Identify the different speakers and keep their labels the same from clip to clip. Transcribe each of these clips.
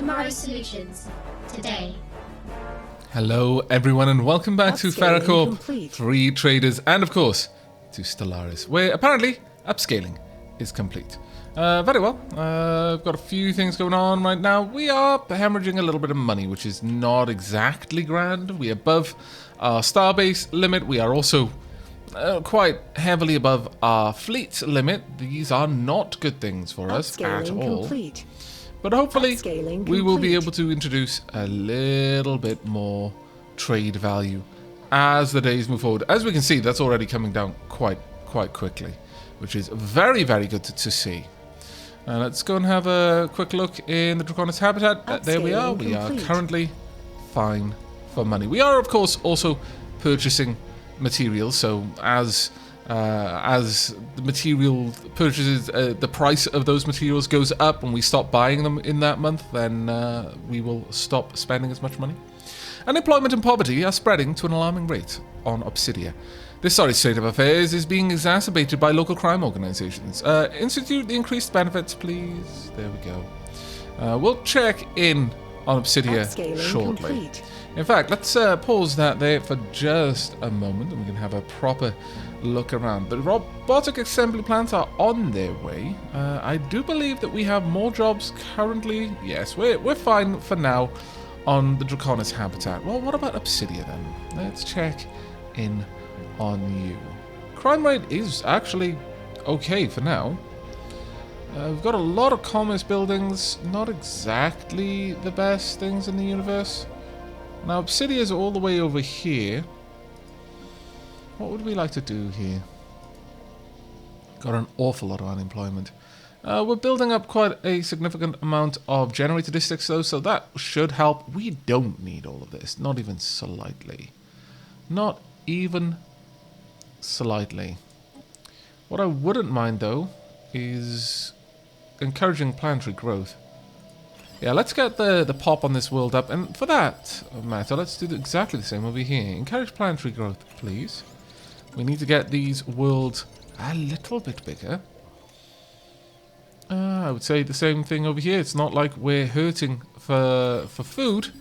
Speaker 1: tomorrow's solutions today.
Speaker 2: Hello everyone and welcome back to
Speaker 3: Upscaling
Speaker 2: MegaCorp,
Speaker 3: complete.
Speaker 2: 3 traders, and of course to Stellaris, where apparently upscaling is complete. Very well, I've got a few things going on right now. We are hemorrhaging a little bit of money, which is not exactly grand. We're above our starbase limit. We are also quite heavily above our fleet limit. These are not good things for us at
Speaker 3: Upscaling
Speaker 2: all.
Speaker 3: complete.
Speaker 2: But hopefully
Speaker 3: Upscaling
Speaker 2: we will be
Speaker 3: complete.
Speaker 2: able to introduce a little bit more trade value as the days move forward. As we can see, that's already coming down quite quickly, which is very, very good to see. Let's go and have a quick look in the Draconis habitat. There we are.
Speaker 3: Upscaling
Speaker 2: We are
Speaker 3: complete.
Speaker 2: currently fine for money. We are, of course, also purchasing materials. So as the material purchases, the price of those materials goes up and we stop buying them in that month, then we will stop spending as much money. Unemployment and poverty are spreading to an alarming rate on Obsidia. This sorry state of affairs is being exacerbated by local crime organizations. Institute the increased benefits, please. There we go. We'll check in on Obsidia
Speaker 3: Upscaling
Speaker 2: shortly.
Speaker 3: complete.
Speaker 2: In fact, let's pause that there for just a moment and we can have a proper look around. The robotic assembly plants are on their way. I do believe that we have more jobs currently. Yes, we're fine for now on the Draconis habitat. Well, what about Obsidia then? Let's check in on you. Crime rate is actually okay for now. We've got a lot of commerce buildings, not exactly the best things in the universe. Now, Obsidia is all the way over here. What would we like to do here? Got an awful lot of unemployment. We're building up quite a significant amount of generator districts though, so that should help. We don't need all of this, not even slightly. Not even slightly. What I wouldn't mind though is encouraging planetary growth. Yeah, let's get the pop on this world up, and for that matter, let's do exactly the same over here. Encourage planetary growth, please. We need to get these worlds a little bit bigger. I would say the same thing over here. It's not like we're hurting for food.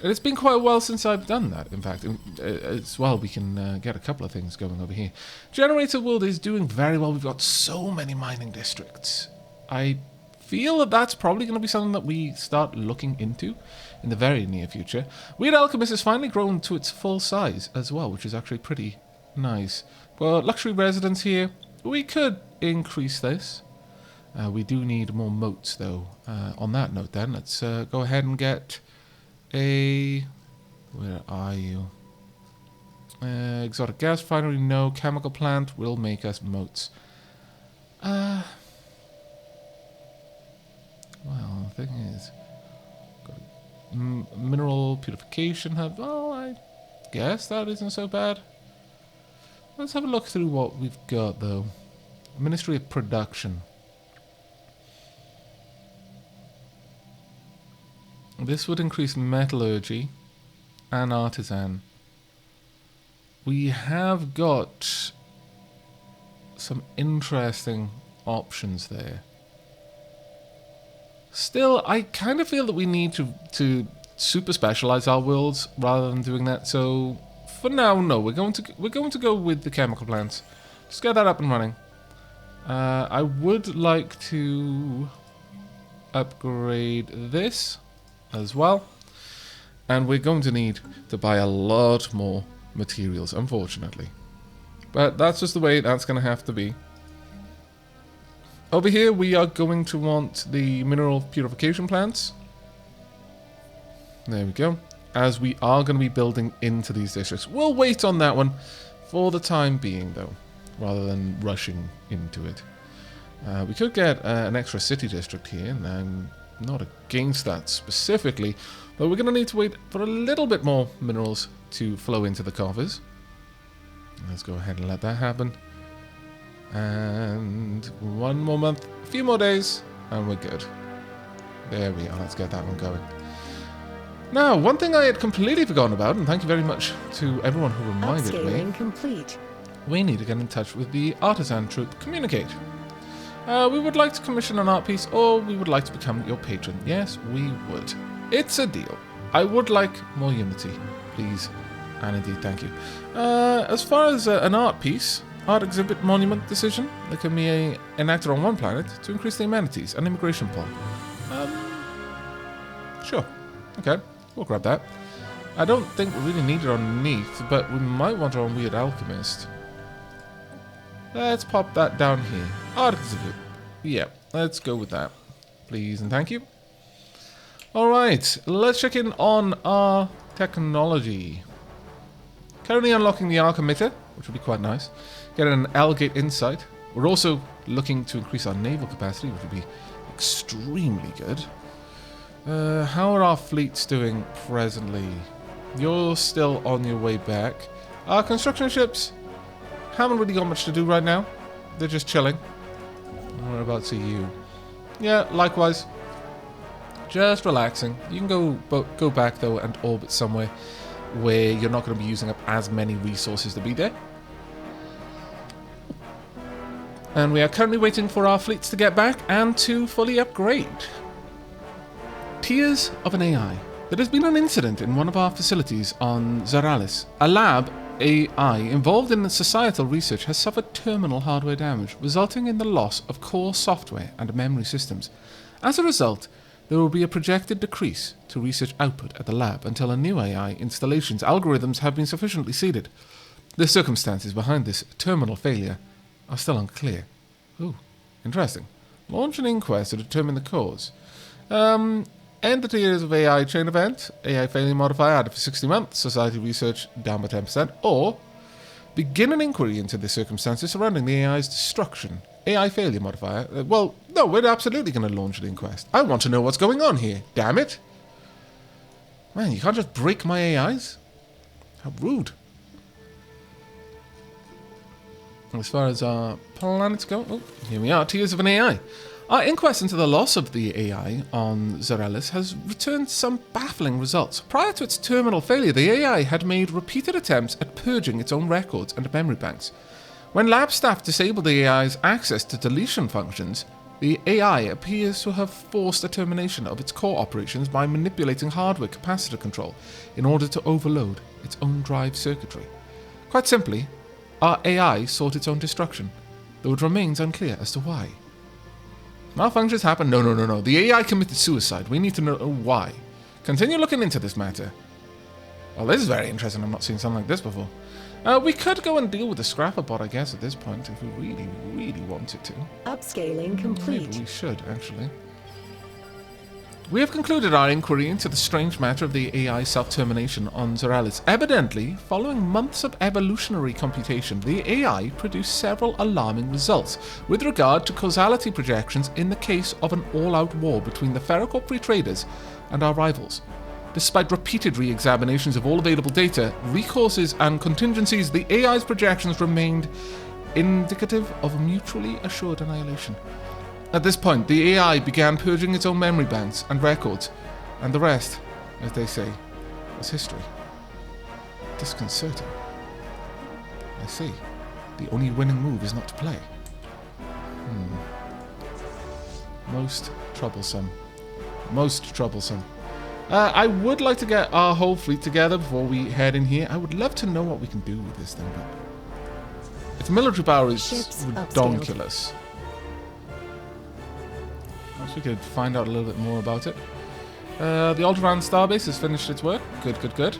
Speaker 2: It's been quite a while since I've done that, in fact. As well, we can get a couple of things going over here. Generator world is doing very well. We've got so many mining districts. I feel that that's probably going to be something that we start looking into in the very near future. Weird Alchemist has finally grown to its full size as well, which is actually pretty nice. Well, luxury residence here. We could increase this. We do need more moats, though. On that note, then, let's go ahead and get a... Where are you? Exotic gas refinery, no. Chemical plant will make us moats. Well, the thing is... Got a mineral purification hub. Oh, I guess that isn't so bad. Let's have a look through what we've got, though. Ministry of Production. This would increase metallurgy and artisan. We have got some interesting options there. Still, I kind of feel that we need to super specialize our worlds rather than doing that. So for now, no, we're going to go with the chemical plants. Just get that up and running. I would like to upgrade this as well, and we're going to need to buy a lot more materials, unfortunately, but that's just the way that's going to have to be. Over here we are going to want the mineral purification plants. There we go, as we are going to be building into these districts. We'll wait on that one for the time being though, rather than rushing into it. We could get an extra city district here, and I'm not against that specifically, but we're going to need to wait for a little bit more minerals to flow into the coffers. Let's go ahead and let that happen. And one more month, a few more days, and we're good. There we are, let's get that one going. Now, one thing I had completely forgotten about, and thank you very much to everyone who reminded me.
Speaker 3: Upscaling complete.
Speaker 2: We need to get in touch with the artisan troop. Communicate. We would like to commission an art piece, or we would like to become your patron. Yes, we would. It's a deal. I would like more unity, please. And indeed, thank you. As far as an art piece, art exhibit monument decision, there can be an actor on one planet to increase the amenities and immigration pool. Sure. Okay, we'll grab that. I don't think we really need it underneath, but we might want it on Weird Alchemist. Let's pop that down here. Art exhibit. Yeah, let's go with that. Please and thank you. Alright, let's check in on our technology. Currently unlocking the arc emitter, which would be quite nice. Getting an L-gate insight. We're also looking to increase our naval capacity, which would be extremely good. How are our fleets doing presently? You're still on your way back. Our construction ships haven't really got much to do right now. They're just chilling. Whereabouts are you? Yeah, likewise. Just relaxing. You can go back though and orbit somewhere where you're not going to be using up as many resources to be there. And we are currently waiting for our fleets to get back and to fully upgrade. Tears of an AI. There has been an incident in one of our facilities on Zeralis. A lab AI involved in societal research has suffered terminal hardware damage, resulting in the loss of core software and memory systems. As a result, there will be a projected decrease to research output at the lab until a new AI installation's algorithms have been sufficiently seeded. The circumstances behind this terminal failure are still unclear. Ooh, interesting. Launch an inquest to determine the cause. End the Tears of AI chain event. AI failure modifier added for 60 months. Society research down by 10%. Or begin an inquiry into the circumstances surrounding the AI's destruction. AI failure modifier. Well, no, we're absolutely going to launch an inquest. I want to know what's going on here. Damn it. Man, you can't just break my AIs. How rude. As far as our planets go, oh, here we are, Tears of an AI. Our inquest into the loss of the AI on Zeralis has returned some baffling results. Prior to its terminal failure, the AI had made repeated attempts at purging its own records and memory banks. When lab staff disabled the AI's access to deletion functions, the AI appears to have forced a termination of its core operations by manipulating hardware capacitor control in order to overload its own drive circuitry. Quite simply, our AI sought its own destruction, though it remains unclear as to why. Malfunctions happen? No. The AI committed suicide. We need to know why. Continue looking into this matter. Well, this is very interesting. I've not seen something like this before. We could go and deal with the scrapper bot, I guess, at this point, if we really wanted to.
Speaker 3: Upscaling complete.
Speaker 2: Maybe we should, actually. We have concluded our inquiry into the strange matter of the AI self-termination on Zeralis. Evidently, following months of evolutionary computation, the AI produced several alarming results with regard to causality projections in the case of an all-out war between the Ferrocorp free traders and our rivals. Despite repeated re-examinations of all available data, recourses and contingencies, the AI's projections remained indicative of mutually assured annihilation. At this point, the AI began purging its own memory banks and records, and the rest, as they say, was history. Disconcerting. I see. The only winning move is not to play. Most troublesome. Most troublesome. I would like to get our whole fleet together before we head in here. I would love to know what we can do with this thing, but its military power is redonkulous. Perhaps we could find out a little bit more about it. The Alderaan starbase has finished its work. Good.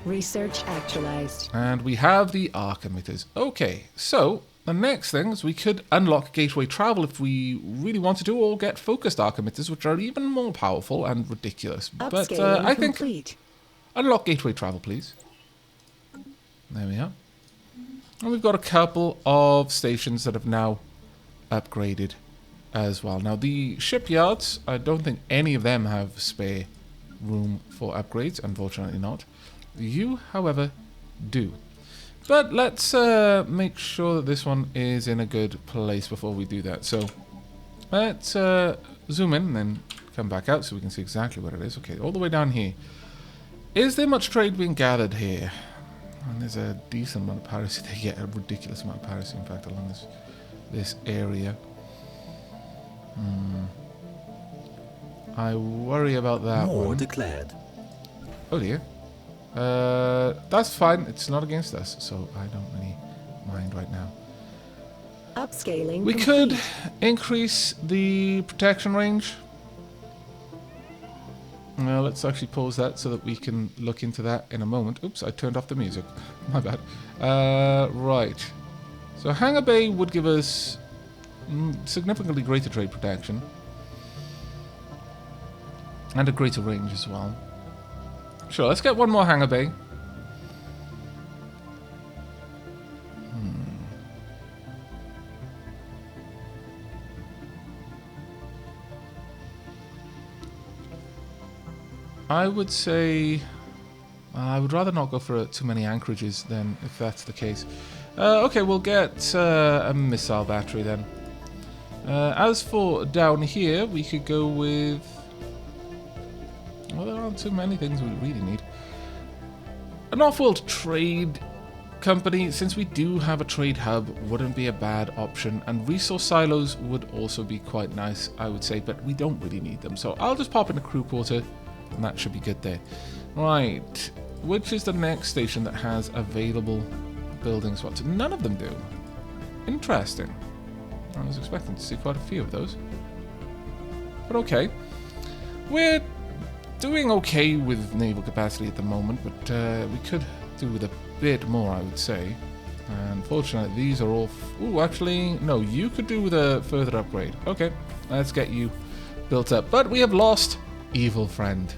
Speaker 3: Research actualized.
Speaker 2: And we have the arc emitters. Okay, so the next thing is we could unlock gateway travel if we really wanted to, or get focused arc emitters, which are even more powerful and ridiculous. But I think
Speaker 3: complete.
Speaker 2: Unlock gateway travel, please. There we are. And we've got a couple of stations that have now upgraded as well. Now, the shipyards, I don't think any of them have spare room for upgrades, unfortunately not. You, however, do. But let's make sure that this one is in a good place before we do that. So let's zoom in and then come back out so we can see exactly where it is. Okay, all the way down here. Is there much trade being gathered here? And there's a decent amount of piracy. They get a ridiculous amount of piracy, in fact, along this this area. I worry about that
Speaker 4: War
Speaker 2: one.
Speaker 4: declared.
Speaker 2: Oh dear. That's fine. It's not against us, so I don't really mind right now.
Speaker 3: Upscaling
Speaker 2: We
Speaker 3: complete.
Speaker 2: could increase the protection range. Let's actually pause that so that we can look into that in a moment. Oops, I turned off the music. My bad. Right. So Hangar Bay would give us significantly greater trade protection. And a greater range as well. Sure, let's get one more Hangar Bay. I would say I would rather not go for too many anchorages then, if that's the case. Okay, we'll get a missile battery then. As for down here, we could go with... Well, there aren't too many things we really need. An off-world trade company, since we do have a trade hub, wouldn't be a bad option. And resource silos would also be quite nice, I would say, but we don't really need them. So I'll just pop in a crew quarter. And that should be good there. Right. Which is the next station that has available building spots? None of them do. Interesting. I was expecting to see quite a few of those. But okay. We're doing okay with naval capacity at the moment, but we could do with a bit more, I would say. Unfortunately, these are all... Ooh, actually, no, you could do with a further upgrade. Okay, let's get you built up. But we have lost... Evil friend.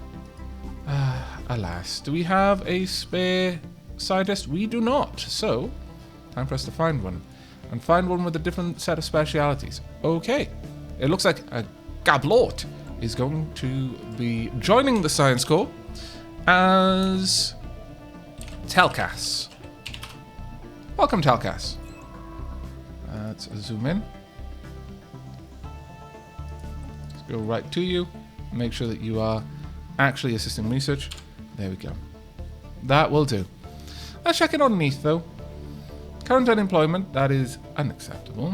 Speaker 2: Alas. Do we have a spare scientist? We do not. So, time for us to find one. And find one with a different set of specialities. Okay. It looks like a Gablort is going to be joining the Science Corps as Telkas. Welcome, Telkas. Let's zoom in. Let's go right to you. Make sure that you are actually assisting research. There we go. That will do. Let's check it underneath, though. Current unemployment, that is unacceptable.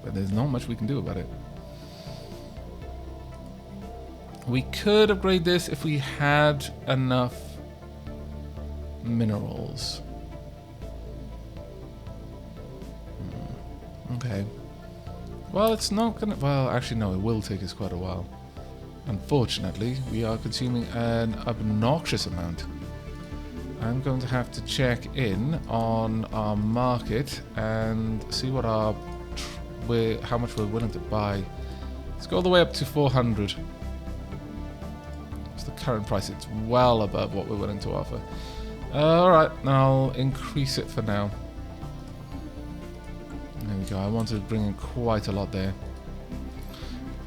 Speaker 2: But there's not much we can do about it. We could upgrade this if we had enough minerals. Okay. Well, it's not gonna... Well, actually, no, it will take us quite a while. Unfortunately, we are consuming an obnoxious amount. I'm going to have to check in on our market and see what our... how much we're willing to buy. Let's go all the way up to 400. It's the current price. It's well above what we're willing to offer. Alright, I'll increase it for now. There we go. I wanted to bring in quite a lot there.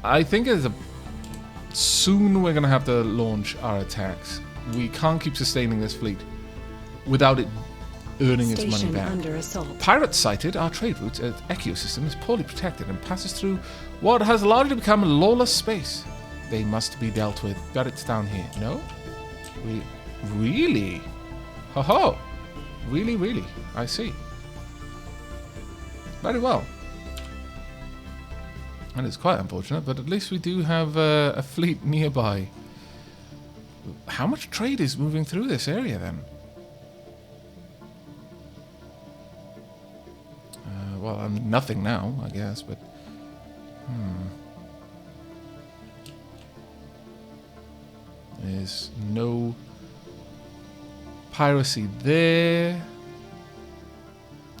Speaker 2: I think soon we're going to have to launch our attacks. We can't keep sustaining this fleet without it earning its money
Speaker 3: Station
Speaker 2: back.
Speaker 3: under assault.
Speaker 2: Pirates sighted. Our trade route ecosystem is poorly protected and passes through what has largely become a lawless space. They must be dealt with. Got it down here. No? We... Really? Ho ho! Really, really? I see. Very well. And it's quite unfortunate, but at least we do have a fleet nearby. How much trade is moving through this area then? Well, nothing now, I guess, but... There's no piracy there.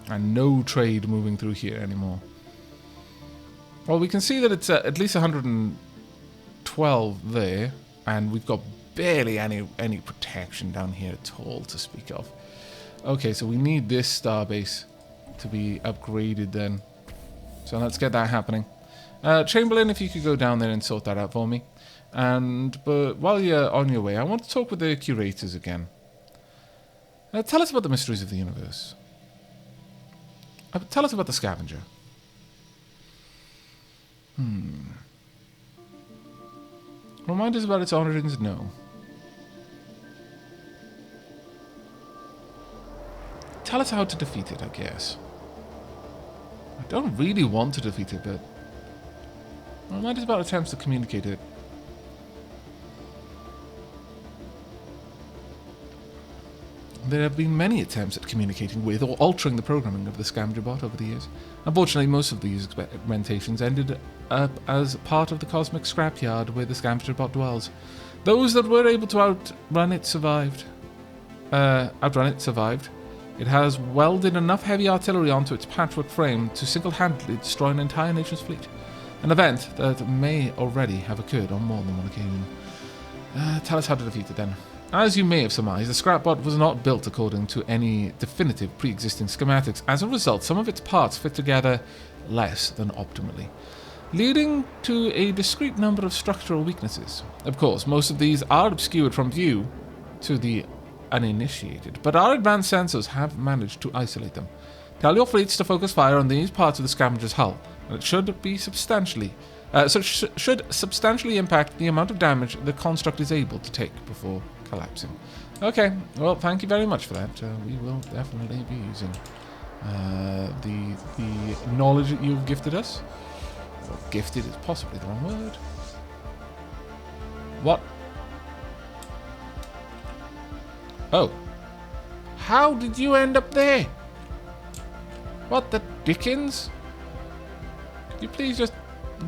Speaker 2: And no trade moving through here anymore. Well, we can see that it's at least 112 there, and we've got barely any protection down here at all to speak of. Okay, so we need this starbase to be upgraded then. So let's get that happening. Chamberlain, if you could go down there and sort that out for me. But while you're on your way, I want to talk with the curators again. Tell us about the mysteries of the universe. Tell us about the Scavenger. Remind us about its origins? No. Tell us how to defeat it, I guess. don't really want to defeat it, but I might as well attempt to communicate it. There have been many attempts at communicating with or altering the programming of the Scavenger bot over the years. Unfortunately, most of these experimentations ended up as part of the cosmic scrapyard where the Scavenger bot dwells. Those that were able to outrun it survived. It has welded enough heavy artillery onto its patchwork frame to single-handedly destroy an entire nation's fleet. An event that may already have occurred on more than one occasion. Tell us how to defeat it then. As you may have surmised, the scrapbot was not built according to any definitive pre-existing schematics. As a result, some of its parts fit together less than optimally, leading to a discrete number of structural weaknesses. Of course, most of these are obscured from view to the uninitiated, but our advanced sensors have managed to isolate them. Tell your fleets to focus fire on these parts of the Scavenger's hull, and it should be substantially impact the amount of damage the construct is able to take before collapsing. Okay, well, thank you very much for that. We will definitely be using the knowledge that you've gifted us. Well, gifted is possibly the wrong word. What? Oh. How did you end up there? What the dickens? Could you please just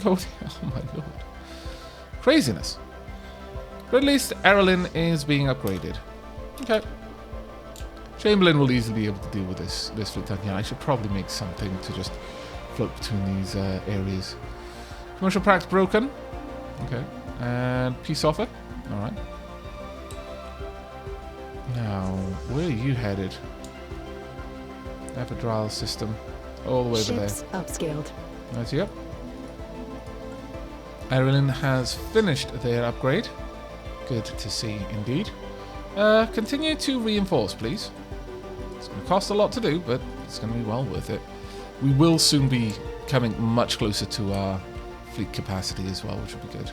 Speaker 2: go there? Oh my lord. Craziness. But at least Erlin is being upgraded. Okay. Chamberlain will easily be able to deal with this fleet down here. I should probably make something to just float between these areas. Commercial pracs broken. Okay. And peace offer. Alright. Now, where are you headed? Epidural system. All the way over there.
Speaker 3: Ships upscaled.
Speaker 2: Right, yep. Erlin has finished their upgrade. Good to see, indeed. Continue to reinforce, please. It's going to cost a lot to do, but it's going to be well worth it. We will soon be coming much closer to our fleet capacity as well, which will be good.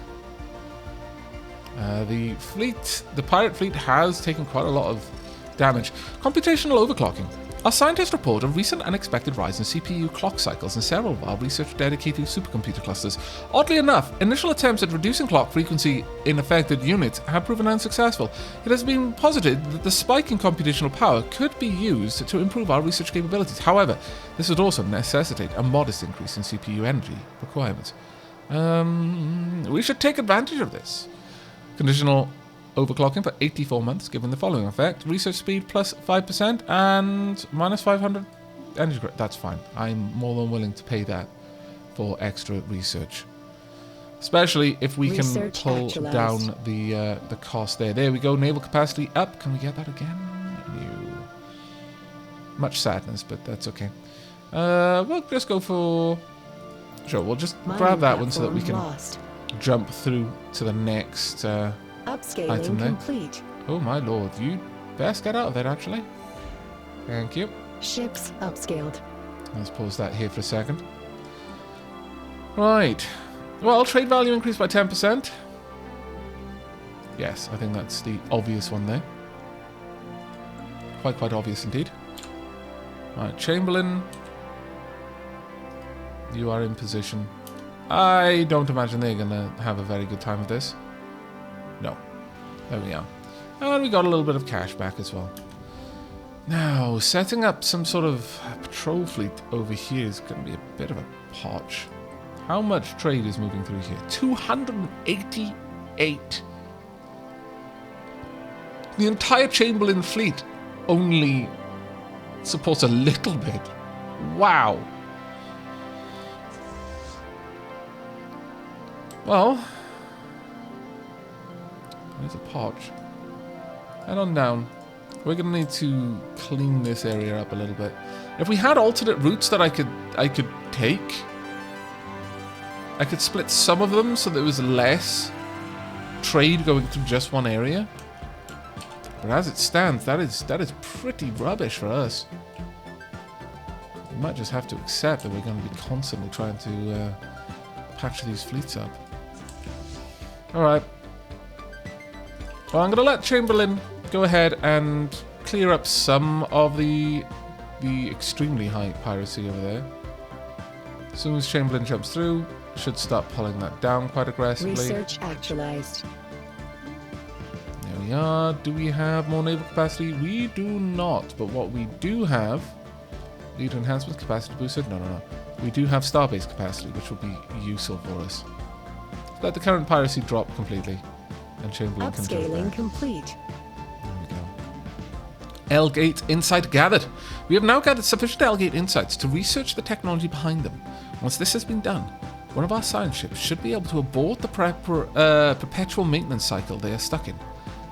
Speaker 2: The pirate fleet has taken quite a lot of damage. Computational overclocking. Our scientists report a recent unexpected rise in CPU clock cycles in several of our research-dedicated supercomputer clusters. Oddly enough, initial attempts at reducing clock frequency in affected units have proven unsuccessful. It has been posited that the spike in computational power could be used to improve our research capabilities. However, this would also necessitate a modest increase in CPU energy requirements. We should take advantage of this. Conditional overclocking for 84 months, given the following effect: research speed plus 5% and minus 500 energy. That's fine. I'm more than willing to pay that for extra research, especially if we can pull down the cost there. There we go. Naval capacity up. Can we get that again? No. Much sadness, but that's okay. We'll just go for. Sure, we'll just grab that one so that we can jump through to the next.
Speaker 3: Upscaling complete.
Speaker 2: Oh my lord, you best get out of there actually. Thank you.
Speaker 3: Ships upscaled.
Speaker 2: Let's pause that here for a second. Right. Well, trade value increased by 10%. Yes, I think that's the obvious one there. Quite obvious indeed. Right, Chamberlain. You are in position. I don't imagine they're going to have a very good time with this. No. There we are. And we got a little bit of cash back as well. Now, setting up some sort of patrol fleet over here is going to be a bit of a potch. How much trade is moving through here? 288. The entire Chamberlain fleet only supports a little bit. Wow. Well, there's a potch. Head on down. We're going to need to clean this area up a little bit. If we had alternate routes that I could take, I could split some of them so there was less trade going through just one area. But as it stands, that is pretty rubbish for us. We might just have to accept that we're going to be constantly trying to patch these fleets up. Alright. Well, I'm going to let Chamberlain go ahead and clear up some of the extremely high piracy over there. As soon as Chamberlain jumps through, should start pulling that down quite aggressively.
Speaker 3: Research actualized.
Speaker 2: There we are. Do we have more naval capacity? We do not, but what we do have... Leader enhancement, capacity boosted? No. We do have starbase capacity, which will be useful for us. Let the current piracy drop completely. And Chamberlain can jump
Speaker 3: Upscaling
Speaker 2: back.
Speaker 3: complete.
Speaker 2: There we go. L-Gate insight gathered. We have now gathered sufficient L-Gate insights to research the technology behind them. Once this has been done, one of our science ships should be able to abort the perpetual maintenance cycle they are stuck in.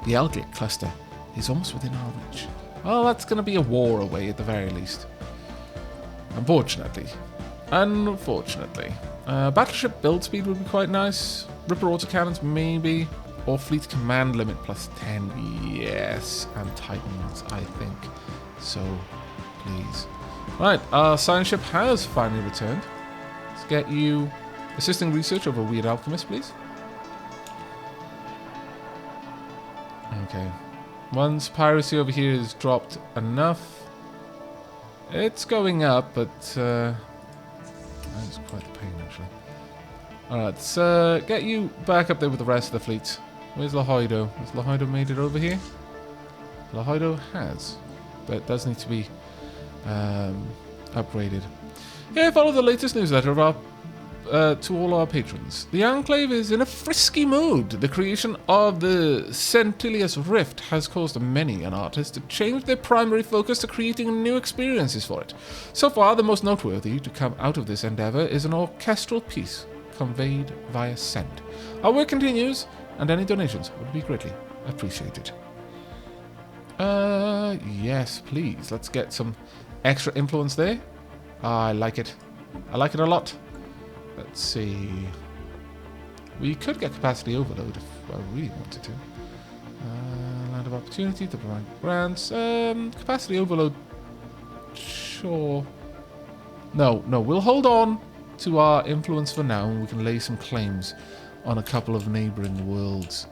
Speaker 2: The L-Gate cluster is almost within our reach. Well, that's going to be a war away at the very least. Unfortunately. Battleship build speed would be quite nice. Ripper autocannons, maybe. Or fleet command limit plus 10. Yes. And Titans, I think. So, please. Right, our science ship has finally returned. Let's get you assisting research over Weird Alchemist, please. Okay. Once piracy over here is dropped enough... It's going up, but that's quite the pain, actually. Alright, let's get you back up there with the rest of the fleet. Where's Lahoido? Has Lahoido made it over here? Lahoido has, but it does need to be upgraded. Yeah, follow the latest newsletter of our to all our patrons. The Enclave is in a frisky mood. The creation of the Centilius Rift has caused many an artist to change their primary focus to creating new experiences for it. So far, the most noteworthy to come out of this endeavor is an orchestral piece conveyed via send. Our work continues, and any donations would be greatly appreciated. Yes, please. Let's get some extra influence there. I like it. I like it a lot. Let's see. We could get capacity overload if I really wanted to. Land of opportunity to provide grants. Capacity overload. Sure. No. We'll hold on to our influence for now, and we can lay some claims on a couple of neighbouring worlds.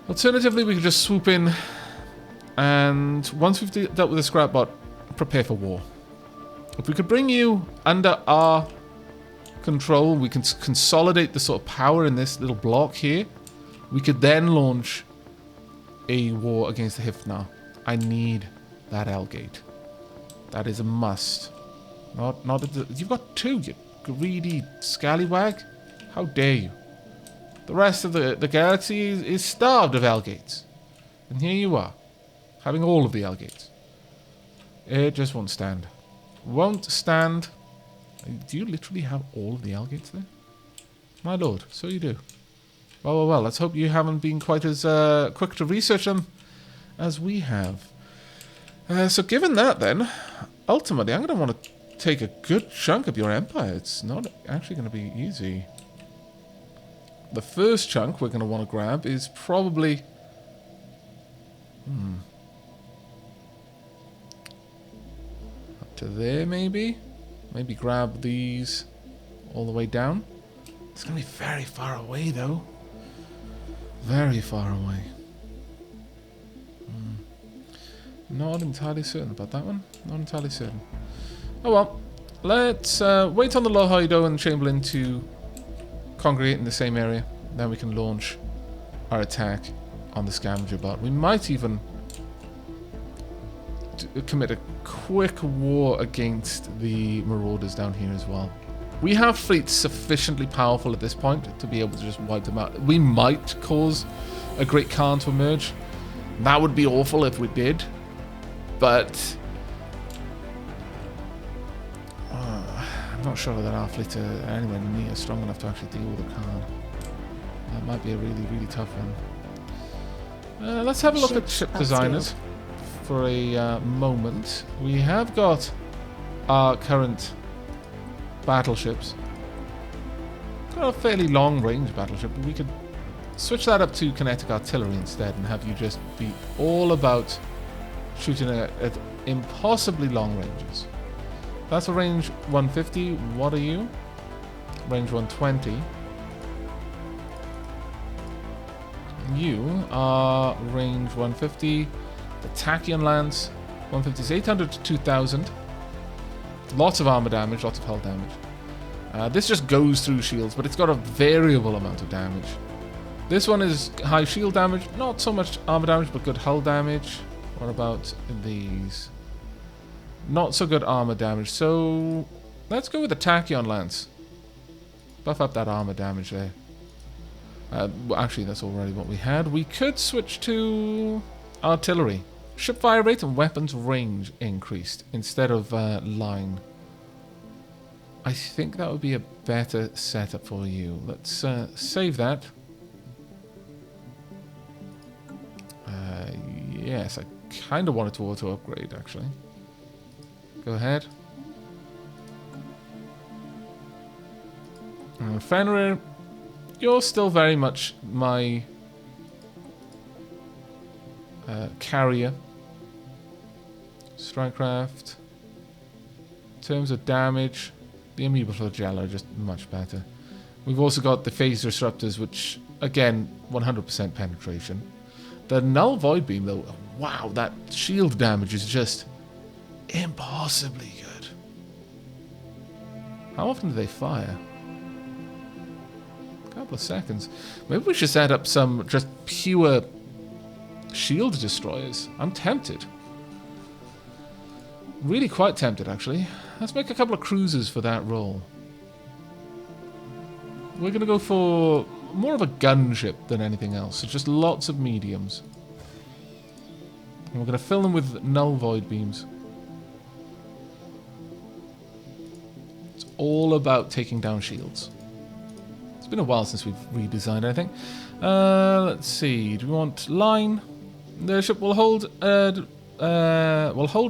Speaker 2: Alternatively, we could just swoop in, and once we've dealt with the scrapbot, prepare for war. If we could bring you under our control, we can consolidate the sort of power in this little block here. We could then launch a war against the Hifnar. I need that L-Gate. That is a must. You've got two, you greedy scallywag. How dare you? The rest of the galaxy is starved of L-Gates. And here you are, having all of the L-Gates. It just won't stand. Won't stand. Do you literally have all of the L-Gates there? My lord, so you do. Well, let's hope you haven't been quite as quick to research them as we have. So given that then, ultimately I'm going to want to take a good chunk of your empire. It's not actually going to be easy. The first chunk we're going to want to grab is probably... Up to there, maybe? Maybe grab these all the way down. It's going to be very far away, though. Very far away. Not entirely certain about that one. Not entirely certain. Oh well. Let's wait on the Lahoido and Chamberlain to congregate in the same area. Then we can launch our attack on the Scavenger bot. We might even commit a quick war against the Marauders down here as well. We have fleets sufficiently powerful at this point to be able to just wipe them out. We might cause a Great Khan to emerge. That would be awful if we did. But I'm not sure that our fleets are anywhere near strong enough to actually deal with a Khan. That might be a really, really tough one. Let's have a look at ship designers for a moment. We have got our current battleships. Got a fairly long-range battleship, but we could switch that up to kinetic artillery instead and have you just be all about shooting at impossibly long ranges. That's a range 150. What are you? Range 120. You are range 150. The Tachyon Lance 150 is 800 to 2000. Lots of armor damage, lots of hull damage. This just goes through shields, but it's got a variable amount of damage. This one is high shield damage, not so much armor damage, but good hull damage. What about these? Not so good armor damage, so let's go with the Tachyon Lance. Buff up that armor damage there. Well, actually, that's already what we had. We could switch to artillery. Ship fire rate and weapons range increased instead of line. I think that would be a better setup for you. Let's save that. Yes, I kind of wanted to auto-upgrade, actually. Go ahead. Fenrir, you're still very much my carrier. Strikecraft. In terms of damage, the amoeba flagella are just much better. We've also got the phase disruptors, which, again, 100% penetration. The null void beam, though, wow, that shield damage is just impossibly good. How often do they fire? A couple of seconds. Maybe we should set up some just pure shield destroyers. I'm tempted. Really quite tempted, actually. Let's make a couple of cruisers for that role. We're going to go for more of a gunship than anything else. So just lots of mediums. And we're going to fill them with null void beams. It's all about taking down shields. It's been a while since we've redesigned anything. Let's see. Do we want line? The ship will hold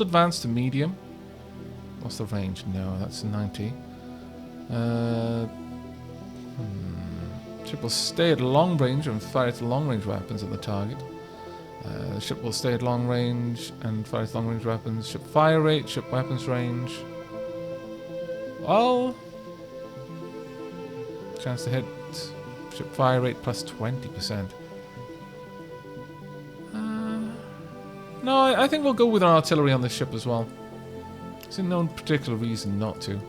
Speaker 2: advance to medium. What's the range? No, that's 90. Ship will stay at long range and fire its long range weapons at the target. The ship will stay at long range and fire its long range weapons. Ship fire rate, ship weapons range. Well, chance to hit. Ship fire rate plus 20%. No, I think we'll go with our artillery on this ship as well. There's no particular reason not to.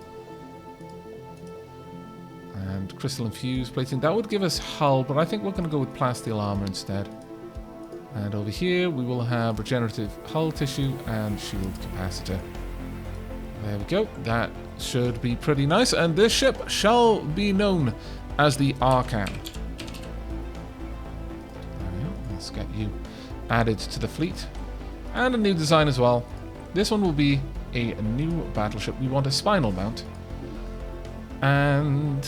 Speaker 2: And crystal infused plating. That would give us hull, but I think we're going to go with plasteel armor instead. And over here we will have regenerative hull tissue and shield capacitor. There we go. That should be pretty nice. And this ship shall be known as the Arcan. There we go. Let's get you added to the fleet. And a new design as well. This one will be a new battleship. We want a spinal mount. And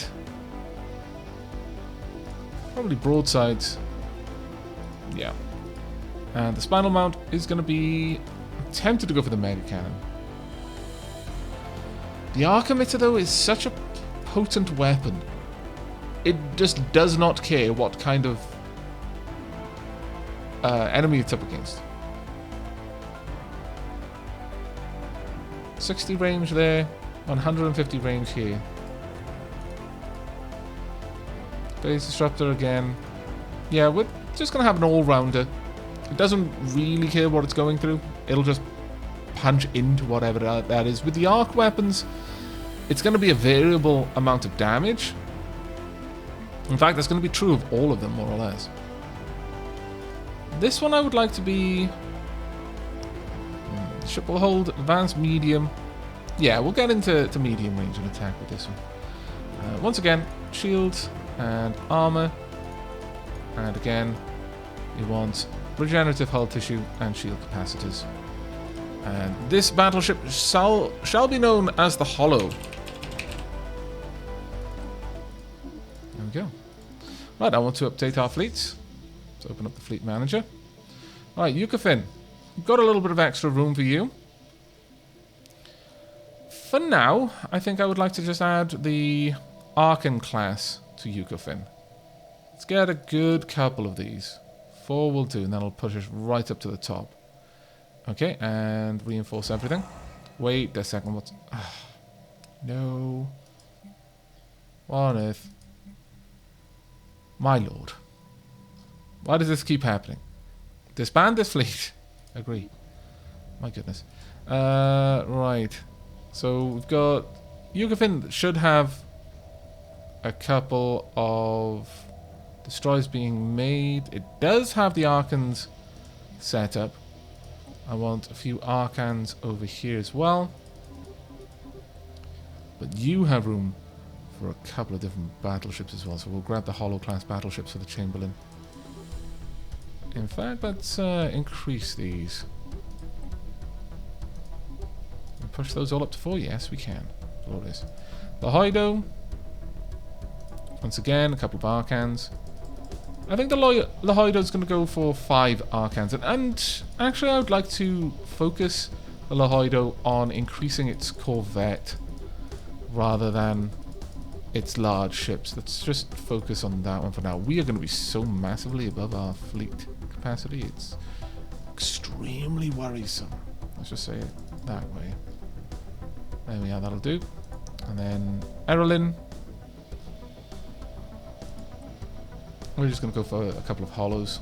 Speaker 2: probably broadsides. Yeah. And the spinal mount is going to be... I'm tempted to go for the mega cannon. The arc emitter, though, is such a potent weapon. It just does not care what kind of enemy it's up against. 60 range there, 150 range here. Phase disruptor again. Yeah, we're just going to have an all-rounder. It doesn't really care what it's going through. It'll just punch into whatever that is. With the arc weapons, it's going to be a variable amount of damage. In fact, that's going to be true of all of them, more or less. This one I would like to be... Ship will hold advanced medium. Yeah, we'll get into medium range and attack with this one. Once again, shields and armor. And again, we want regenerative hull tissue and shield capacitors. And this battleship shall be known as the Hollow. There we go. Right, I want to update our fleets. Let's open up the fleet manager. Alright, Yukafin. Got a little bit of extra room for you. For now, I think I would like to just add the Arkan class to Yukafin. Let's get a good couple of these. 4 will do, and that'll push us right up to the top. Okay, and reinforce everything. Wait a second, what's... no. What on earth? My lord. Why does this keep happening? Disband this fleet. Agree. My goodness. Right. So we've got Yukafin that should have a couple of destroys being made. It does have the Archons set up. I want a few Archons over here as well. But you have room for a couple of different battleships as well, so we'll grab the Hollow class battleships for the Chamberlain. In fact, let's increase these. And push those all up to 4? Yes, we can. Glorious. The Hoido. Once again, a couple of Archons. I think the Hoido is going to go for 5 Archons. And actually, I would like to focus the Hoido on increasing its corvette rather than its large ships. Let's just focus on that one for now. We are going to be so massively above our fleet capacity. It's extremely worrisome. Let's just say it that way. There we are, that'll do. And then Erlin. We're just going to go for a couple of hollows.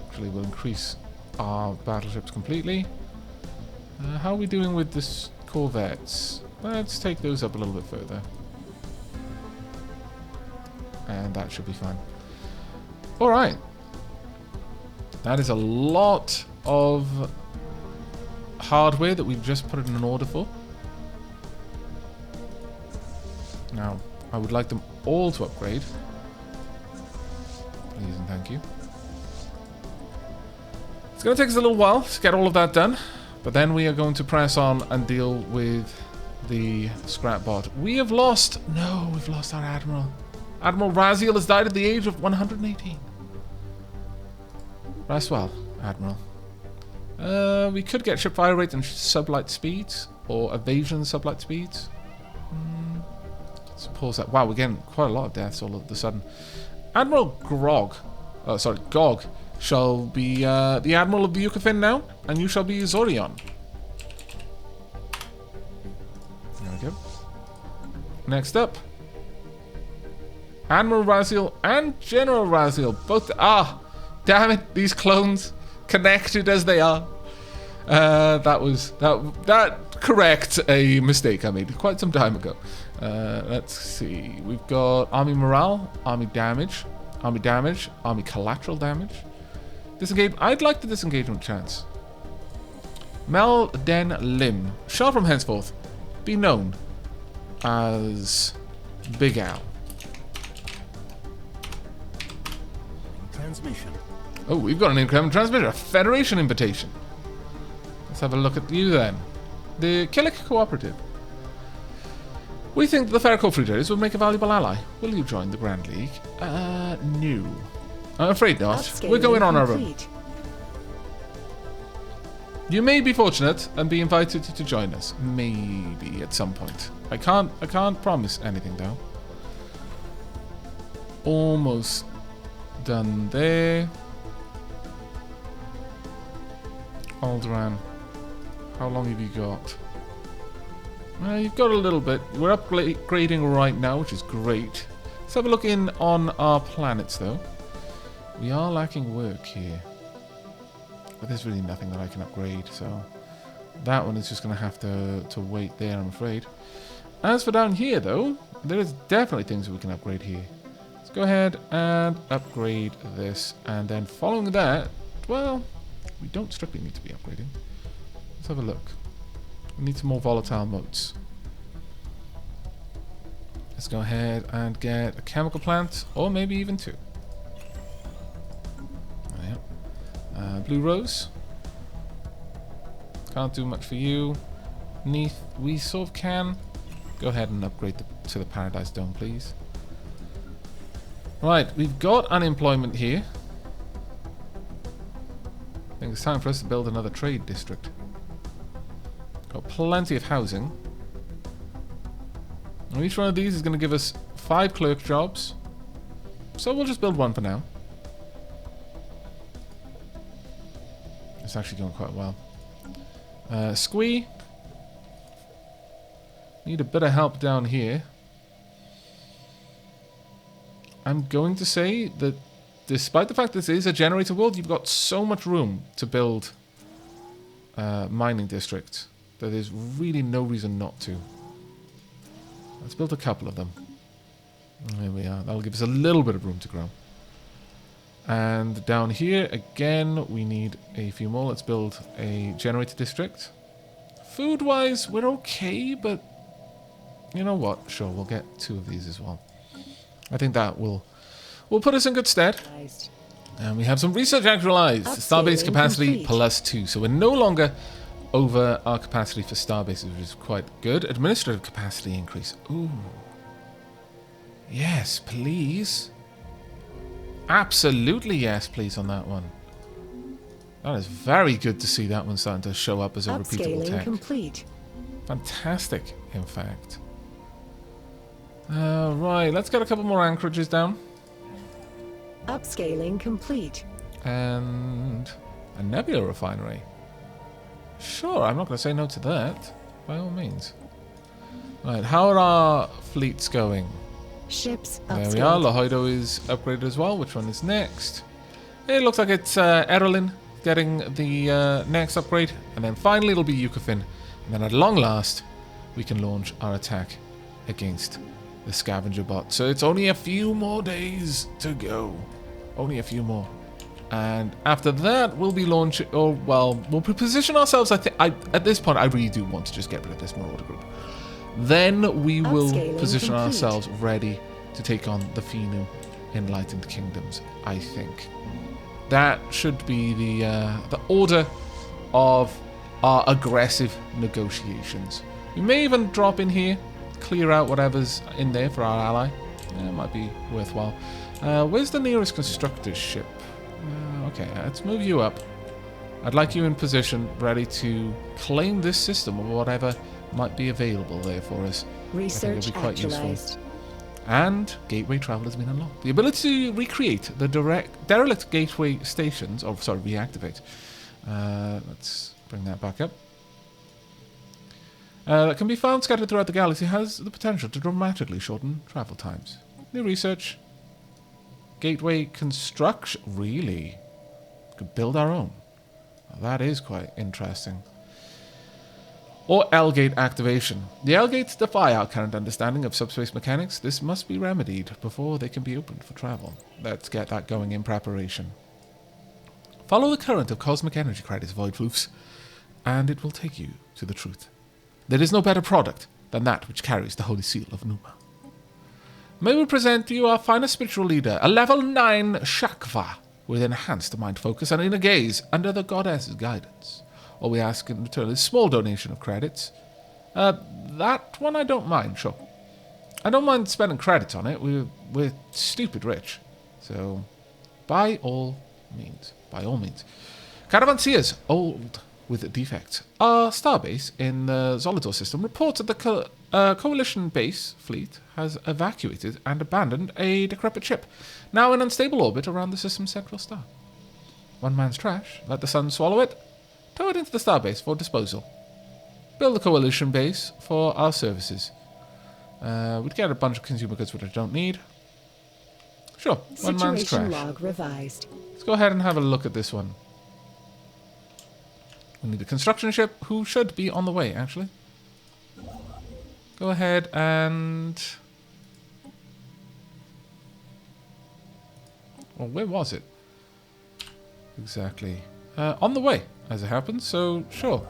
Speaker 2: Actually, we'll increase our battleships completely. How are we doing with this corvettes? Let's take those up a little bit further. And that should be fine. Alright. That is a lot of hardware that we've just put in an order for. Now, I would like them all to upgrade. Please and thank you. It's going to take us a little while to get all of that done. But then we are going to press on and deal with the scrap bot. We have lost... No, we've lost our Admiral. Admiral Raziel has died at the age of 118. Rest well, Admiral. We could get ship fire rate and sublight speeds. Or evasion sublight speeds. Let's pause that. Wow, we're getting quite a lot of deaths all of a sudden. Admiral Gog shall be the Admiral of the Yukafin now, and you shall be Zorion. There we go. Next up, Admiral Raziel and General Raziel. Both. Ah, damn it! These clones, connected as they are. That correct a mistake I made quite some time ago. Let's see. We've got Army Morale, Army Damage, Army Collateral Damage. Disengage. I'd like the disengagement chance. Mel Den Lim shall from henceforth be known as Big Al.
Speaker 4: Transmission.
Speaker 2: Oh, we've got an incoming transmitter, a Federation invitation. Let's have a look at you then. The Killick Cooperative. We think the Ferrico Freighters would make a valuable ally. Will you join the Grand League? No. I'm afraid not. We're going on our own. You may be fortunate and be invited to join us. Maybe at some point. I can't promise anything though. Almost done there. Alderaan. How long have you got? You've got a little bit. We're upgrading right now, which is great. Let's have a look in on our planets, though. We are lacking work here. But there's really nothing that I can upgrade, so... that one is just going to have to wait there, I'm afraid. As for down here, though, there is definitely things that we can upgrade here. Let's go ahead and upgrade this. And then following that, well, we don't strictly need to be upgrading. Let's have a look. We need some more volatile motes. Let's go ahead and get a chemical plant, or maybe even 2. Oh, yeah. Blue Rose. Can't do much for you. Neath, we sort of can. Go ahead and upgrade to the Paradise Dome, please. Right, we've got unemployment here. I think it's time for us to build another trade district. Got plenty of housing. And each one of these is going to give us 5 clerk jobs. So we'll just build one for now. It's actually going quite well. Squee. Need a bit of help down here. I'm going to say that despite the fact this is a generator world, you've got so much room to build mining districts. There's really no reason not to. Let's build a couple of them. There we are. That'll give us a little bit of room to grow. And down here, again, we need a few more. Let's build a generator district. Food-wise, we're okay, but you know what? Sure, we'll get 2 of these as well. I think that will put us in good stead. And we have some research actualized. Starbase capacity +2. So we're no longer over our capacity for starbases, which is quite good. Administrative capacity increase. Ooh. Yes, please. Absolutely yes, please, on that one. That is very good to see that one starting to show up as a repeatable tech. Complete. Fantastic, in fact. Right, let's get a couple more anchorages down.
Speaker 3: Upscaling complete.
Speaker 2: And a nebula refinery. Sure, I'm not going to say no to that, by all means. Right, how are our fleets going?
Speaker 3: Ships
Speaker 2: upscaled. There we are, Lohoido is upgraded as well. Which one is next? It looks like it's Erolin getting the next upgrade. And then finally it'll be Yukafin. And then at long last, we can launch our attack against the Scavenger bot. So it's only a few more days to go. Only a few more. And after that, we'll be launching, or well, we'll position ourselves. At this point, I really do want to just get rid of this Marauder group. Then we will position ourselves ready to take on the Finu Enlightened Kingdoms, I think. That should be the order of our aggressive negotiations. We may even drop in here, clear out whatever's in there for our ally. Yeah, it might be worthwhile. Where's the nearest constructor's ship? Okay, let's move you up. I'd like you in position, ready to claim this system or whatever might be available there for us.
Speaker 3: Research
Speaker 2: I think it'll be quite
Speaker 3: actualized.
Speaker 2: useful. And gateway travel has been unlocked. The ability to recreate the derelict gateway stations, or sorry, reactivate. Let's bring that back up. That can be found scattered throughout the galaxy, has the potential to dramatically shorten travel times. New research. Gateway construction. Really? Could build our own. Well, that is quite interesting. Or L-gate activation. The L-gates defy our current understanding of subspace mechanics. This must be remedied before they can be opened for travel. Let's get that going in preparation. Follow the current of cosmic energy credits, Void Floofs, and it will take you to the truth. There is no better product than that which carries the holy seal of Numa. May we present to you our finest spiritual leader, a level 9 Shakva, with enhanced mind focus and inner gaze under the goddess's guidance. All we ask in return is a small donation of credits. That one I don't mind, sure. I don't mind spending credits on it. We're stupid rich. So, by all means. By all means. Caravanseers, old with defects. Our starbase in the Zolidor system reports that the Coalition base fleet has evacuated and abandoned a decrepit ship, now in unstable orbit around the system's central star. One man's trash. Let the sun swallow it. Tow it into the starbase for disposal. Build the Coalition base for our services. We'd get a bunch of consumer goods which I don't need. Sure, one man's trash.
Speaker 3: Log revised.
Speaker 2: Let's go ahead and have a look at this one. We need a construction ship who should be on the way, actually. Go ahead and... Well, where was it? Exactly. On the way, as it happens, so sure.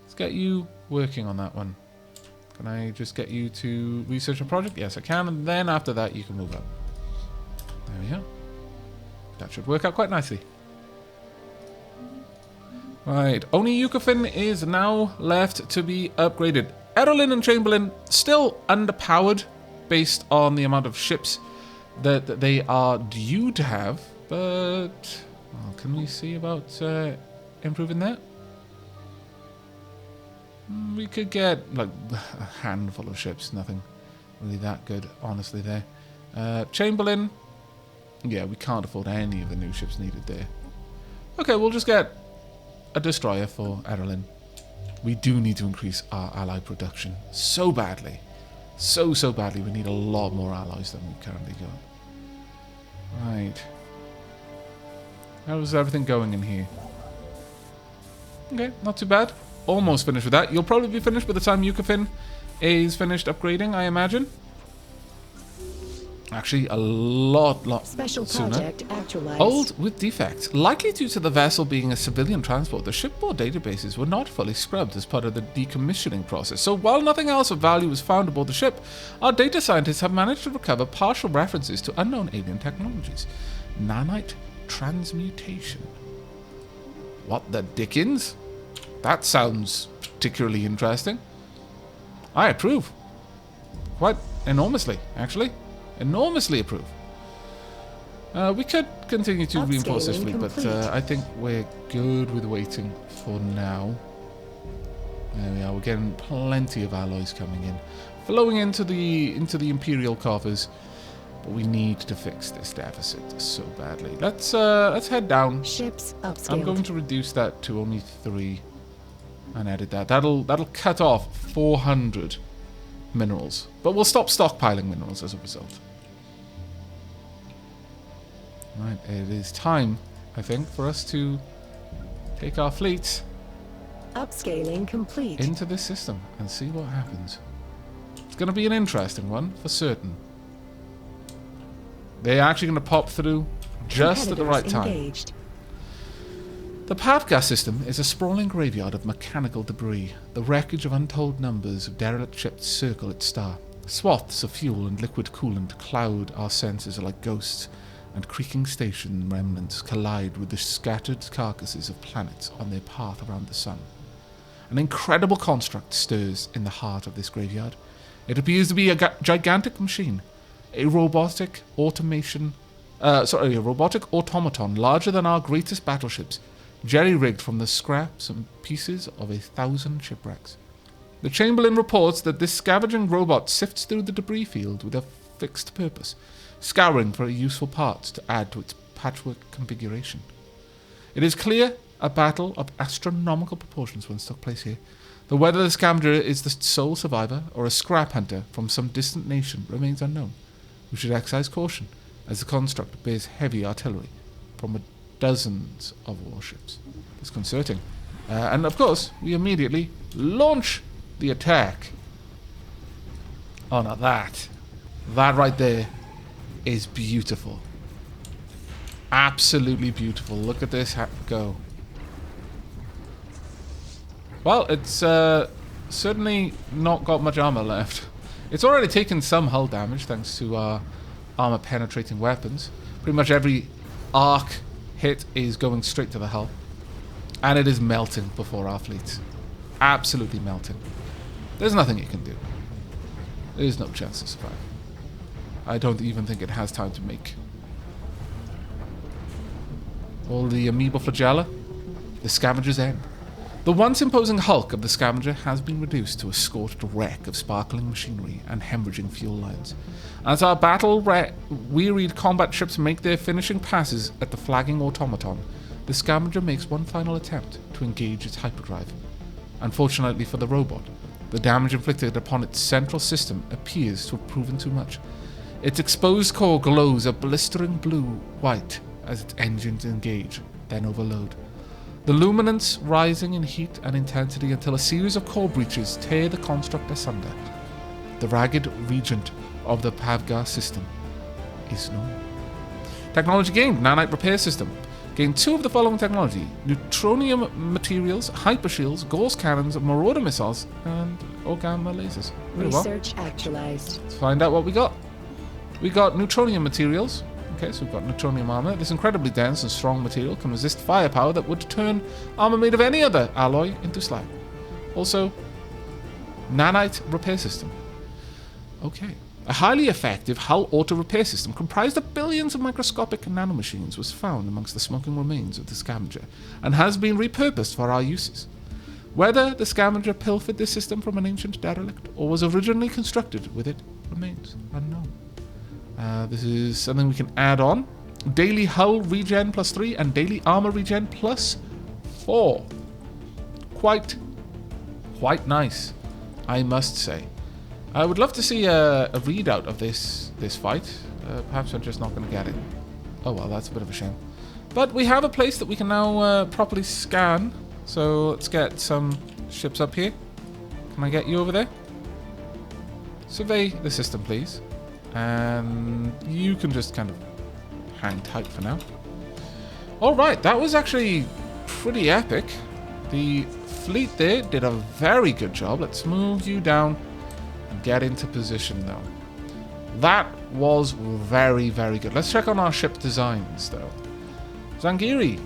Speaker 2: Let's get you working on that one. Can I just get you to research a project? Yes, I can, and then after that you can move up. There we go. That should work out quite nicely. Right, only Yukafin is now left to be upgraded. Erolin and Chamberlain still underpowered based on the amount of ships that they are due to have, but well, can we see about improving that? We could get like a handful of ships, nothing really that good, honestly, there. Chamberlain, yeah, we can't afford any of the new ships needed there. Okay, we'll just get a destroyer for Erolin. We do need to increase our ally production so badly. So badly. We need a lot more allies than we currently got. Right. How's everything going in here? Okay, not too bad. almost finished with that. You'll probably be finished by the time Yukafin is finished upgrading, I imagine. Actually, a lot
Speaker 3: Special
Speaker 2: sooner.
Speaker 3: project actualized.
Speaker 2: Old with defects. Likely due to the vessel being a civilian transport, the shipboard databases were not fully scrubbed as part of the decommissioning process. So while nothing else of value was found aboard the ship, our data scientists have managed to recover partial references to unknown alien technologies. Nanite transmutation. What the dickens? That sounds particularly interesting. I approve. Quite enormously, actually. Enormously approve. We could continue to reinforce this fleet, but I think we're good with waiting for now. There we are. We're getting plenty of alloys coming in, flowing into the Imperial coffers. But we need to fix this deficit so badly. Let's head down.
Speaker 3: Ships upscaled.
Speaker 2: I'm going to reduce that to only 3 and edit that. That'll cut off 400 minerals, but we'll stop stockpiling minerals as a result. Right, it is time, I think, for us to take our fleet
Speaker 3: Upscaling complete.
Speaker 2: into this system and see what happens. It's going to be an interesting one for certain. They're actually going to pop through just at the right time.
Speaker 3: Engaged.
Speaker 2: The Aavak system is a sprawling graveyard of mechanical debris. The wreckage of untold numbers of derelict ships circle its star. Swaths of fuel and liquid coolant cloud our senses like ghosts, and creaking station remnants collide with the scattered carcasses of planets on their path around the sun. An incredible construct stirs in the heart of this graveyard. It appears to be a gigantic machine, a robotic automaton larger than our greatest battleships, jerry-rigged from the scraps and pieces of 1,000 shipwrecks. The Chamberlain reports that this scavenging robot sifts through the debris field with a fixed purpose, scouring for useful parts to add to its patchwork configuration. It is clear a battle of astronomical proportions once took place here, though whether the Scavenger is the sole survivor or a scrap hunter from some distant nation remains unknown. We should exercise caution, as the construct bears heavy artillery from dozens of warships. Disconcerting. And of course, we immediately launch the attack. Oh, now that right there is beautiful. Absolutely beautiful. Look at this go. Well, it's certainly not got much armor left. It's already taken some hull damage thanks to our armor-penetrating weapons. Pretty much every arc hit is going straight to the hull. And it is melting before our fleet. Absolutely melting. There's nothing it can do. There's no chance to survive. I don't even think it has time to make all the amoeba flagella. The Scavenger's end. The once imposing hulk of the Scavenger has been reduced to a scorched wreck of sparkling machinery and hemorrhaging fuel lines. As our battle-wearied combat ships make their finishing passes at the flagging automaton, the Scavenger makes one final attempt to engage its hyperdrive. Unfortunately for the robot, the damage inflicted upon its central system appears to have proven too much. Its exposed core glows a blistering blue-white as its engines engage, then overload. The luminance rising in heat and intensity until a series of core breaches tear the construct asunder. The ragged regent of the Aavak system is known. Technology gained: nanite repair system. Gained 2 of the following technology: neutronium materials, hypershields, Gauss cannons, marauder missiles, and gamma lasers. Very well.
Speaker 3: Research actualized.
Speaker 2: Let's find out what we got. We got neutronium materials. Okay, so we've got neutronium armor. This incredibly dense and strong material can resist firepower that would turn armor made of any other alloy into slag. Also, nanite repair system. Okay. A highly effective hull auto-repair system comprised of billions of microscopic nanomachines was found amongst the smoking remains of the Scavenger and has been repurposed for our uses. Whether the Scavenger pilfered this system from an ancient derelict or was originally constructed with it remains unknown. This is something we can add on. Daily hull regen +3 and daily armor regen +4. Quite nice, I must say. I would love to see a readout of this fight. Perhaps I'm just not going to get it. Oh well, that's a bit of a shame. But we have a place that we can now properly scan. So let's get some Ship's up here. Can I get you over there? Survey the system, please. And you can just kind of hang tight for now. Alright, that was actually pretty epic. The fleet there did a very good job. Let's move you down and get into position though. That was very, very good. Let's check on our ship designs though. Zangiri,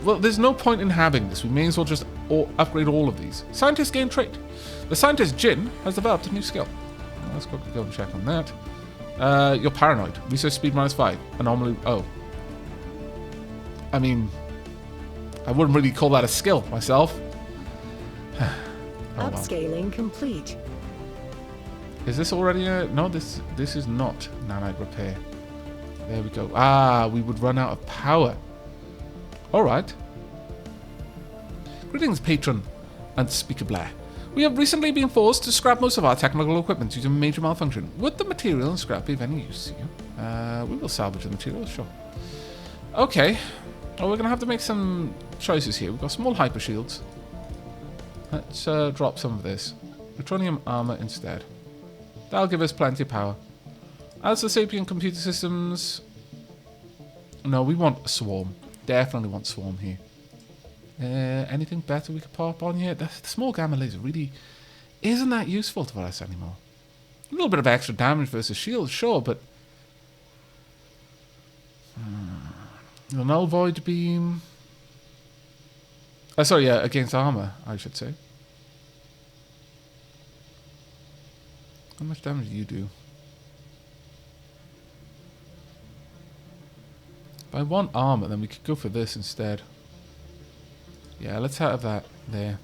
Speaker 2: well, there's no point in having this. We may as well just upgrade all of these. Scientists gain trait. The scientist Jin has developed a new skill. Let's quickly go and check on that. You're paranoid. Research speed -5. Anomaly. Oh. I mean, I wouldn't really call that a skill myself. Oh, well.
Speaker 3: Upscaling complete.
Speaker 2: Is this already a... No, this is not nanite repair. There we go. Ah, we would run out of power. Alright. Greetings, patron and speaker Blair. We have recently been forced to scrap most of our technical equipment due to a major malfunction. Would the material and scrap be of any use to you? We will salvage the materials, sure. Okay. Well, we're going to have to make some choices here. We've got small hyper shields. Let's drop some of this. Plutonium armor instead. That'll give us plenty of power. As for Sapient computer systems... No, we want a swarm. Definitely want swarm here. Anything better we could pop on here? The small gamma laser really isn't that useful to us anymore. A little bit of extra damage versus shields, sure, but... The null void beam... sorry, yeah, against armor, I should say. How much damage do you do? If I want armor, then we could go for this instead. Yeah, let's have that there.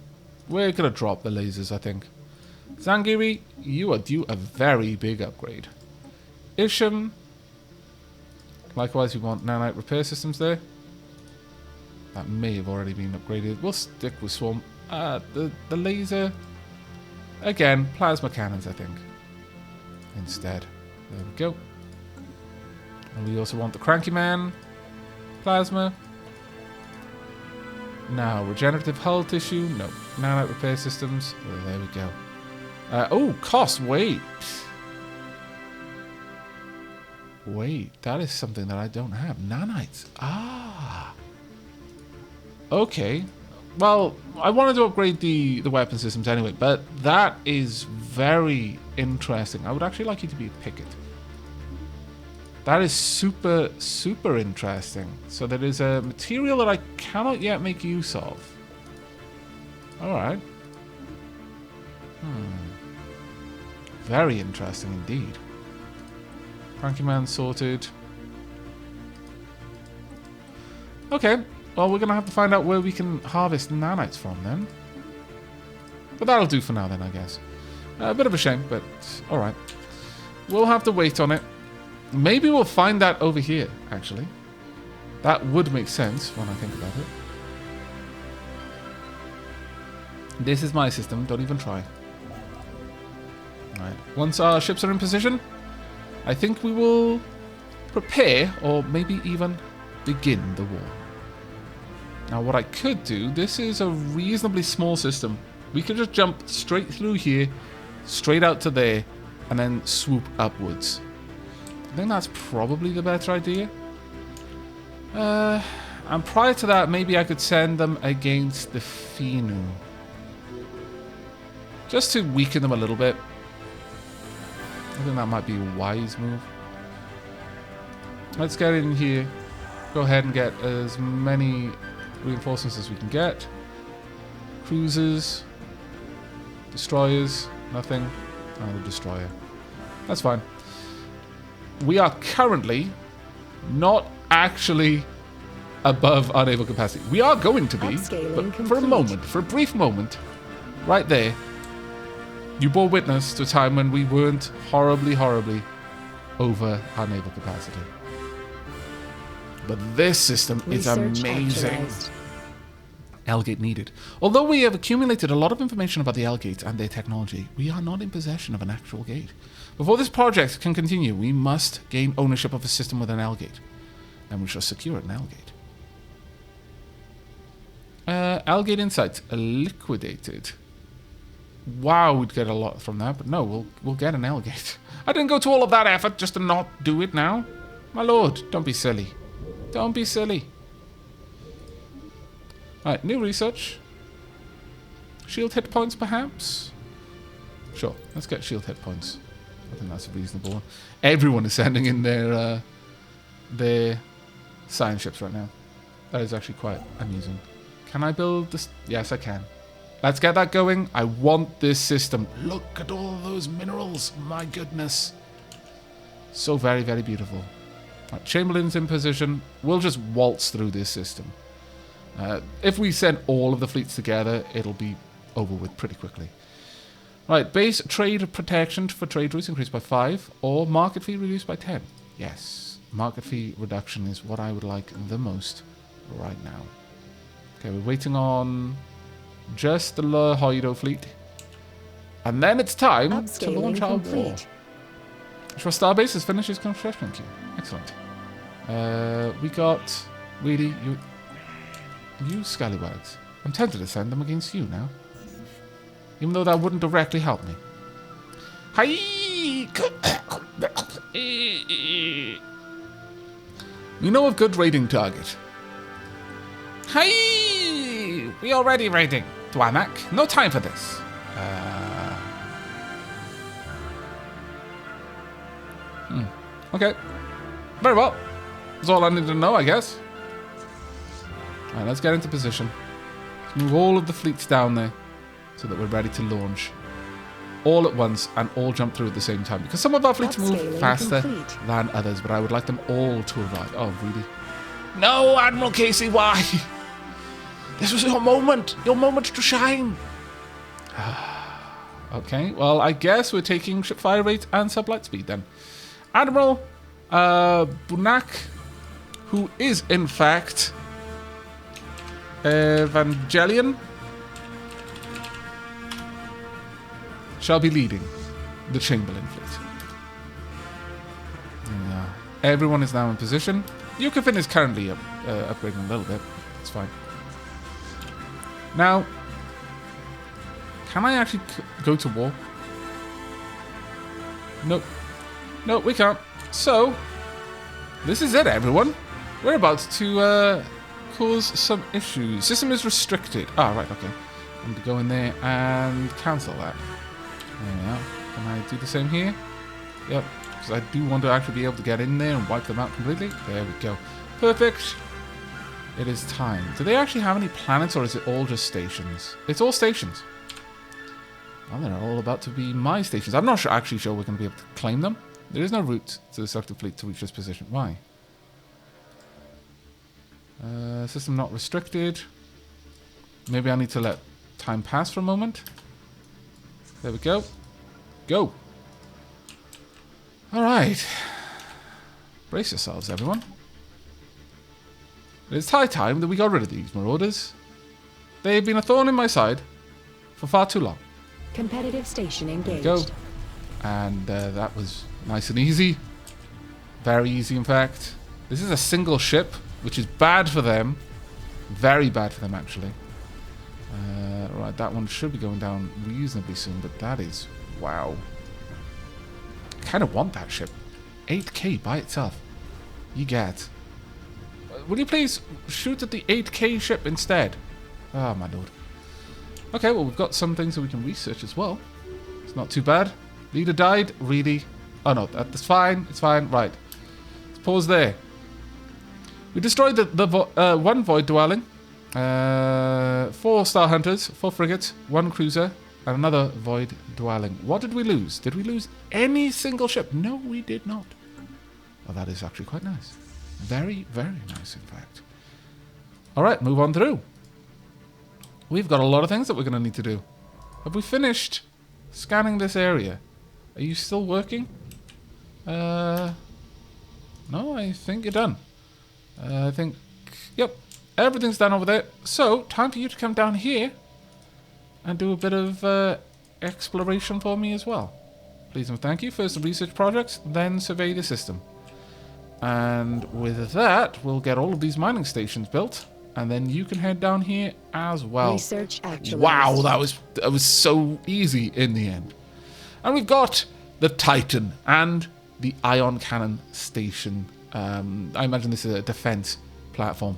Speaker 2: We're going to drop the lasers, I think. Zangiri, you are due a very big upgrade. Isham. Likewise, we want nanite repair systems there. That may have already been upgraded. We'll stick with Swarm. The laser. Again, plasma cannons, I think. Instead. There we go. And we also want the Cranky Man. Plasma. Now, regenerative hull tissue. No. Nanite repair systems. Well, there we go. Oh, cost. Wait. Wait. That is something that I don't have. Nanites. Ah. Okay. Well, I wanted to upgrade the weapon systems anyway, but that is very interesting. I would actually like you to be a picket. That is super, super interesting. So there is a material that I cannot yet make use of. Alright. Very interesting indeed. Cranky Man sorted. Okay. Well, we're going to have to find out where we can harvest nanites from then. But that'll do for now then, I guess. A bit of a shame, but alright. We'll have to wait on it. Maybe we'll find that over here, actually. That would make sense when I think about it. This is my system, don't even try. Alright, once our ships are in position, I think we will prepare, or maybe even begin the war. Now what I could do, this is a reasonably small system. We could just jump straight through here, straight out to there, and then swoop upwards. I think that's probably the better idea. And prior to that, maybe I could send them against the Finu. Just to weaken them a little bit. I think that might be a wise move. Let's get in here. Go ahead and get as many reinforcements as we can get. Cruisers. Destroyers. Nothing. Another destroyer. That's fine. We are currently not actually above our naval capacity. We are going to be, but for a moment, for a brief moment, right there, you bore witness to a time when we weren't horribly, horribly over our naval capacity. But this system is amazing. L-Gate needed. Although we have accumulated a lot of information about the L-Gate and their technology, we are not in possession of an actual gate. Before this project can continue, we must gain ownership of a system with an L-Gate. And we shall secure an L-Gate. Algate Insights liquidated. Wow, we'd get a lot from that, but no, we'll get an Algate. I didn't go to all of that effort just to not do it now. My lord, don't be silly. Don't be silly. Alright, new research. Shield hit points, perhaps? Sure, let's get shield hit points. I think that's a reasonable one. Everyone is sending in their science ships right now. That is actually quite amusing. Can I build this? Yes, I can. Let's get that going. I want this system. Look at all those minerals. My goodness. So very, very beautiful. Right, Chamberlain's in position. We'll just waltz through this system. If we send all of the fleets together, it'll be over with pretty quickly. Right, base trade protection for trade routes increased by 5, or market fee reduced by 10. Yes, market fee reduction is what I would like the most right now. Okay, we're waiting on just the Hoido fleet. And then it's time to launch our war. Sure, Starbase has finished its construction queue. Excellent. We got... Really? You scallywags. I'm tempted to send them against you now. Even though that wouldn't directly help me. Hi! We know of good raiding target. Hi! We already raiding. To Aavak. No time for this. Okay. Very well. That's all I need to know, I guess. Alright, let's get into position. Let's move all of the fleets down there so that we're ready to launch all at once and all jump through at the same time. Because some of our fleets move faster than others, but I would like them all to arrive. Oh, really? No, Admiral Casey, why? This was your moment to shine. Okay, well, I guess we're taking ship fire rate and sublight speed then. Admiral Bunak, who is in fact Evangelion, shall be leading the Chamberlain fleet. Yeah. Everyone is now in position. Yukifin is currently upgrading a little bit. It's fine. Now, can I actually go to war? Nope. Nope, we can't. So, this is it, everyone. We're about to cause some issues. System is restricted. Ah, right, okay. I'm going to go in there and cancel that. There we are. Can I do the same here? Yep, because I do want to actually be able to get in there and wipe them out completely. There we go. Perfect. It is time. Do they actually have any planets, or is it all just stations? It's all stations. Well, they're all about to be my stations. I'm not actually sure we're going to be able to claim them. There is no route to the Selective Fleet to reach this position. Why? System not restricted. Maybe I need to let time pass for a moment. There we go. Go. Alright. Brace yourselves, everyone. It's high time that we got rid of these marauders. They've been a thorn in my side for far too long.
Speaker 3: Competitive station engaged.
Speaker 2: There we go. And that was nice and easy. Very easy, in fact. This is a single ship, which is bad for them. Very bad for them, actually. Right, that one should be going down reasonably soon, but that is... Wow. I kind of want that ship. 8k by itself. You get. Will you please shoot at the 8k ship instead? Oh, my lord. Okay, well, we've got some things that we can research as well. It's not too bad. Leader died? Really? Oh, no, that's fine. It's fine. Right. Let's pause there. We destroyed the one void dwelling. 4 Star Hunters, 4 frigates, 1 cruiser, and another void dwelling. What did we lose? Did we lose any single ship? No, we did not. Well, that is actually quite nice. Very, very nice, in fact. Alright, move on through. We've got a lot of things that we're going to need to do. Have we finished scanning this area? Are you still working? No, I think you're done. I think... Yep, everything's done over there. So, time for you to come down here and do a bit of exploration for me as well. Please and thank you. First the research projects, then survey the system. And with that, we'll get all of these mining stations built. And then you can head down here as well.
Speaker 3: Research actualized.
Speaker 2: Wow, that was so easy in the end. And we've got the Titan and the ion cannon station. I imagine this is a defense platform.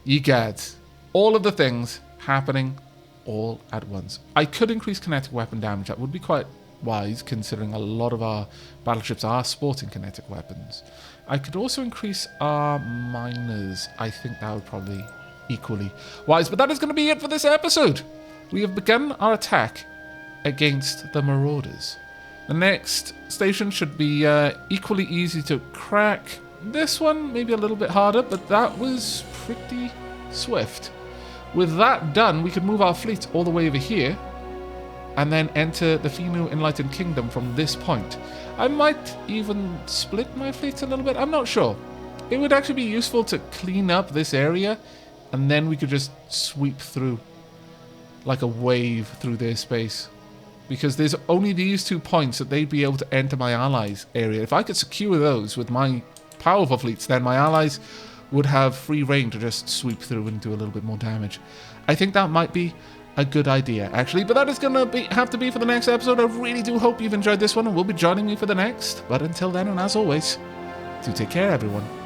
Speaker 2: You get all of the things happening all at once. I could increase kinetic weapon damage. That would be quite wise, considering a lot of our battleships are sporting kinetic weapons. I could also increase our miners. I think that would probably equally wise. But that is going to be it for this episode. We have begun our attack against the Marauders. The next station should be equally easy to crack. This one maybe a little bit harder, but that was pretty swift. With that done, we could move our fleet all the way over here and then enter the Finu Enlightened Kingdom from this point. I might even split my fleet a little bit. I'm not sure. It would actually be useful to clean up this area, and then we could just sweep through like a wave through their space. Because there's only these 2 points that they'd be able to enter my allies' area. If I could secure those with my powerful fleets, then my allies would have free reign to just sweep through and do a little bit more damage. I think that might be a good idea, actually. But that is going to have to be for the next episode. I really do hope you've enjoyed this one and will be joining me for the next. But until then, and as always, do take care, everyone.